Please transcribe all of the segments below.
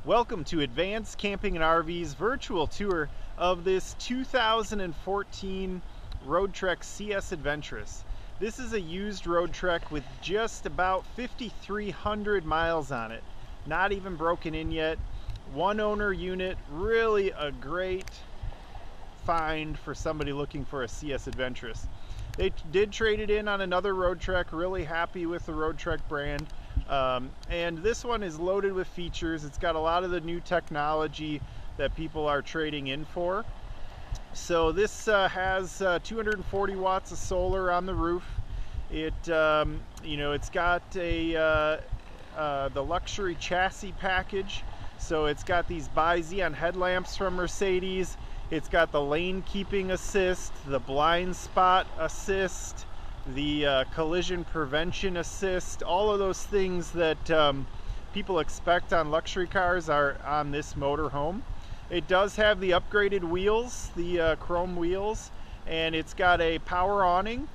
Welcome to Advanced Camping and RV's virtual tour of this 2014 Roadtrek CS Adventurous. This is a used Roadtrek with just about 5,300 miles on it. Not even broken in yet. One owner unit, really a great find for somebody looking for a CS Adventurous. They did trade it in on another Roadtrek, really happy with the Roadtrek brand. And this one is loaded with features. It's got a lot of the new technology that people are trading in for. So this has 240 watts of solar on the roof. It's got the luxury chassis package. So it's got these bi-xenon headlamps from Mercedes. It's got the lane keeping assist, the blind spot assist, the collision prevention assist. All of those things that people expect on luxury cars are on this motorhome. It does have the upgraded wheels, the chrome wheels, and it's got a power awning.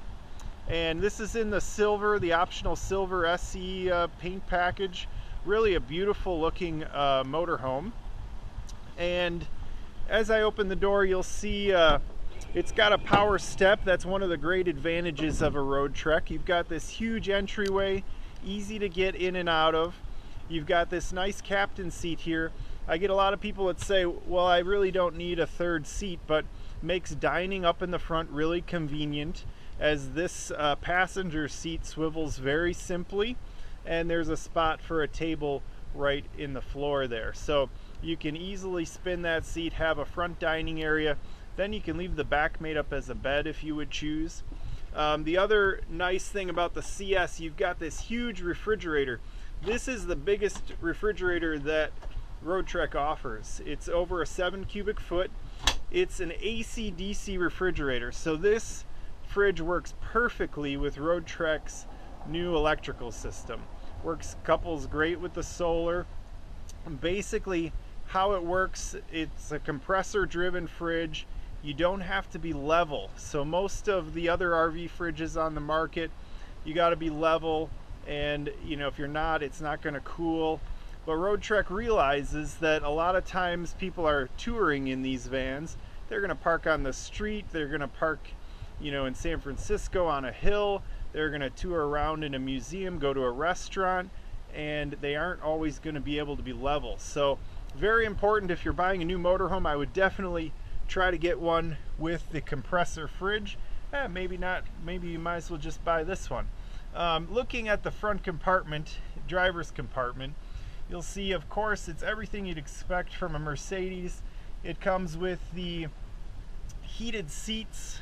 And this is in the silver, the optional silver SE paint package. Really a beautiful looking motorhome. And as I open the door, you'll see it's got a power step. That's one of the great advantages of a Roadtrek. You've got this huge entryway, easy to get in and out of. You've got this nice captain seat here. I get a lot of people that say, well, I really don't need a third seat, but makes dining up in the front really convenient, as this passenger seat swivels very simply, and there's a spot for a table right in the floor there. So you can easily spin that seat, have a front dining area. Then you can leave the back made up as a bed if you would choose. The other nice thing about the CS, you've got this huge refrigerator. This is the biggest refrigerator that Roadtrek offers. It's over a 7 cubic foot. It's an AC/DC refrigerator. So this fridge works perfectly with Roadtrek's new electrical system. Couples great with the solar. Basically, how it works, it's a compressor driven fridge. You don't have to be level. So most of the other RV fridges on the market, you got to be level, and if you're not, it's not going to cool. But Roadtrek realizes that a lot of times people are touring in these vans. They're going to park on the street, they're going to park in San Francisco on a hill, they're going to tour around in a museum, go to a restaurant, and they aren't always going to be able to be level. So very important, if you're buying a new motorhome, I would definitely try to get one with the compressor fridge. Maybe not, maybe you might as well just buy this one. Looking at the front compartment, driver's compartment, you'll see, of course, it's everything you'd expect from a Mercedes. It comes with the heated seats,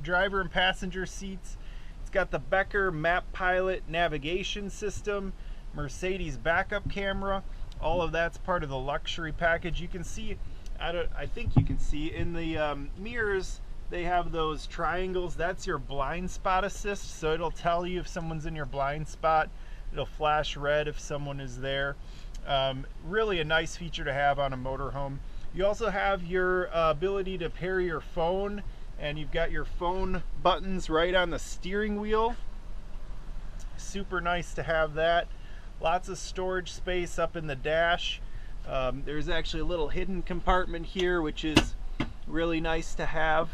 driver and passenger seats. It's got the Becker Map Pilot navigation system, Mercedes backup camera. All of that's part of the luxury package. You can see, I think you can see in the mirrors, they have those triangles. That's your blind spot assist, so it'll tell you if someone's in your blind spot. It'll flash red if someone is there. Really a nice feature to have on a motorhome. You also have your ability to pair your phone, and you've got your phone buttons right on the steering wheel. Super nice to have that. Lots of storage space up in the dash. There's actually a little hidden compartment here, which is really nice to have.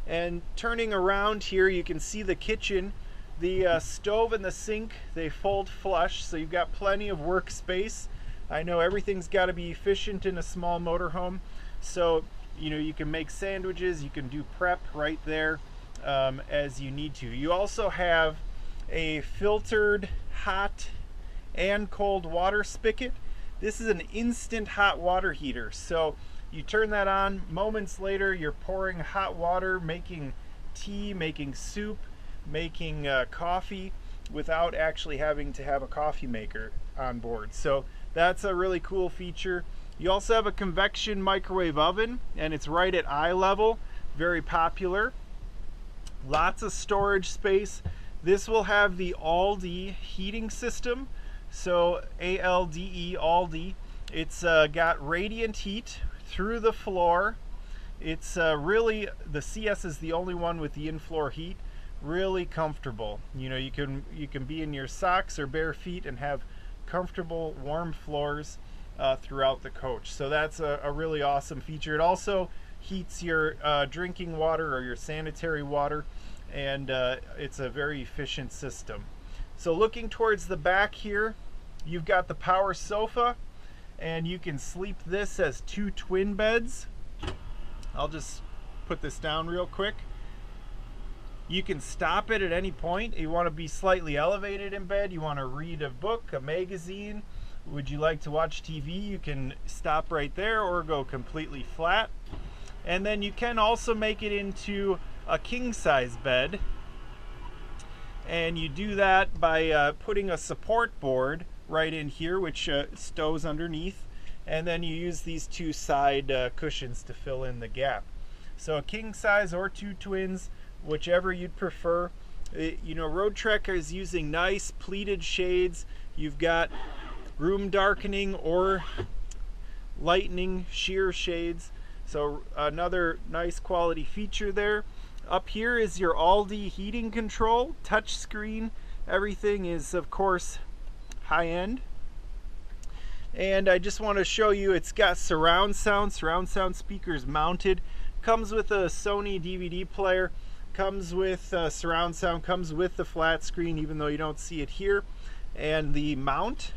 And turning around here, you can see the kitchen. The stove and the sink, they fold flush, so you've got plenty of workspace. I know everything's got to be efficient in a small motorhome, so you can make sandwiches, you can do prep right there as you need to. You also have a filtered hot and cold water spigot. This is an instant hot water heater, so you turn that on, moments later you're pouring hot water, making tea, making soup, making coffee without actually having to have a coffee maker on board. So that's a really cool feature. You also have a convection microwave oven, and it's right at eye level, very popular. Lots of storage space. This will have the Aldi heating system, so ALDE, Aldi. It's got radiant heat through the floor. It's really, the CS is the only one with the in-floor heat. Really comfortable. You can be in your socks or bare feet and have comfortable warm floors. throughout the coach. So that's a really awesome feature. It also heats your drinking water or your sanitary water, and it's a very efficient system. So looking towards the back here, you've got the power sofa, and you can sleep this as 2 twin beds. I'll just put this down real quick. You can stop it at any point. You want to be slightly elevated in bed, you want to read a book, a magazine, would you like to watch TV, you can stop right there or go completely flat. And then you can also make it into a king size bed, and you do that by putting a support board right in here, which stows underneath, and then you use these 2 side cushions to fill in the gap. So a king size or 2 twins, whichever you'd prefer. You know, Roadtrek is using nice pleated shades. You've got room darkening or lightening sheer shades, so another nice quality feature there. Up here is your Aldi heating control, touch screen. Everything is, of course, high-end. And I just want to show you, it's got surround sound speakers mounted. Comes with a Sony DVD player, comes with surround sound, comes with the flat screen, even though you don't see it here. And the mount,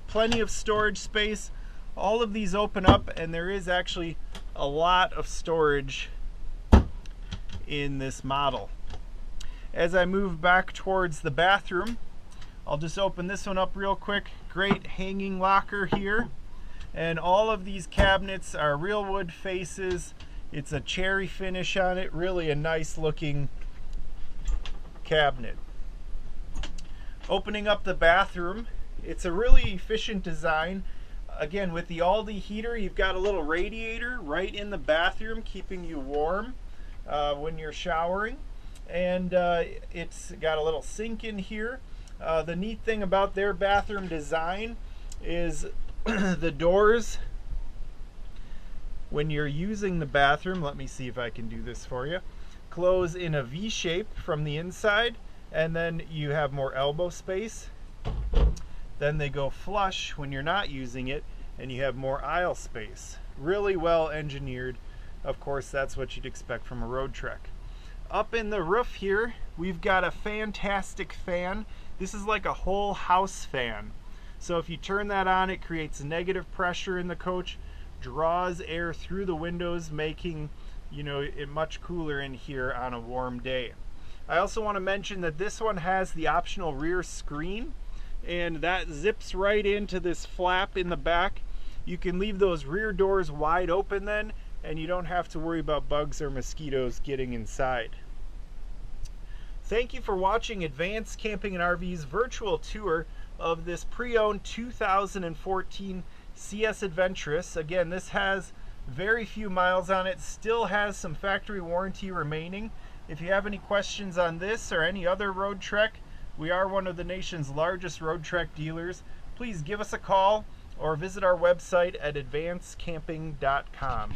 plenty of storage space. All of these open up, and there is actually a lot of storage in this model. As I move back towards the bathroom, I'll just open this one up real quick. Great hanging locker here, and all of these cabinets are real wood faces. It's a cherry finish on it, really a nice looking cabinet. Opening up the bathroom, it's a really efficient design. Again, with the Aldi heater, you've got a little radiator right in the bathroom keeping you warm when you're showering, and it's got a little sink in here. The neat thing about their bathroom design is the doors, when you're using the bathroom, let me see if I can do this for you, close in a V shape from the inside, and then you have more elbow space. Then they go flush when you're not using it, and you have more aisle space. Really well engineered. Of course, that's what you'd expect from a Roadtrek. Up in the roof here, we've got a fantastic fan. This is like a whole house fan. So if you turn that on, it creates negative pressure in the coach, draws air through the windows, making, you know, it much cooler in here on a warm day. I also want to mention that this one has the optional rear screen, and that zips right into this flap in the back. You can leave those rear doors wide open then, and you don't have to worry about bugs or mosquitoes getting inside. Thank you for watching Advanced Camping and RV's virtual tour of this pre-owned 2014 CS Adventurous. Again, this has very few miles on it, still has some factory warranty remaining. If you have any questions on this or any other Roadtrek, we are one of the nation's largest Roadtrek dealers. Please give us a call or visit our website at advancedcamping.com.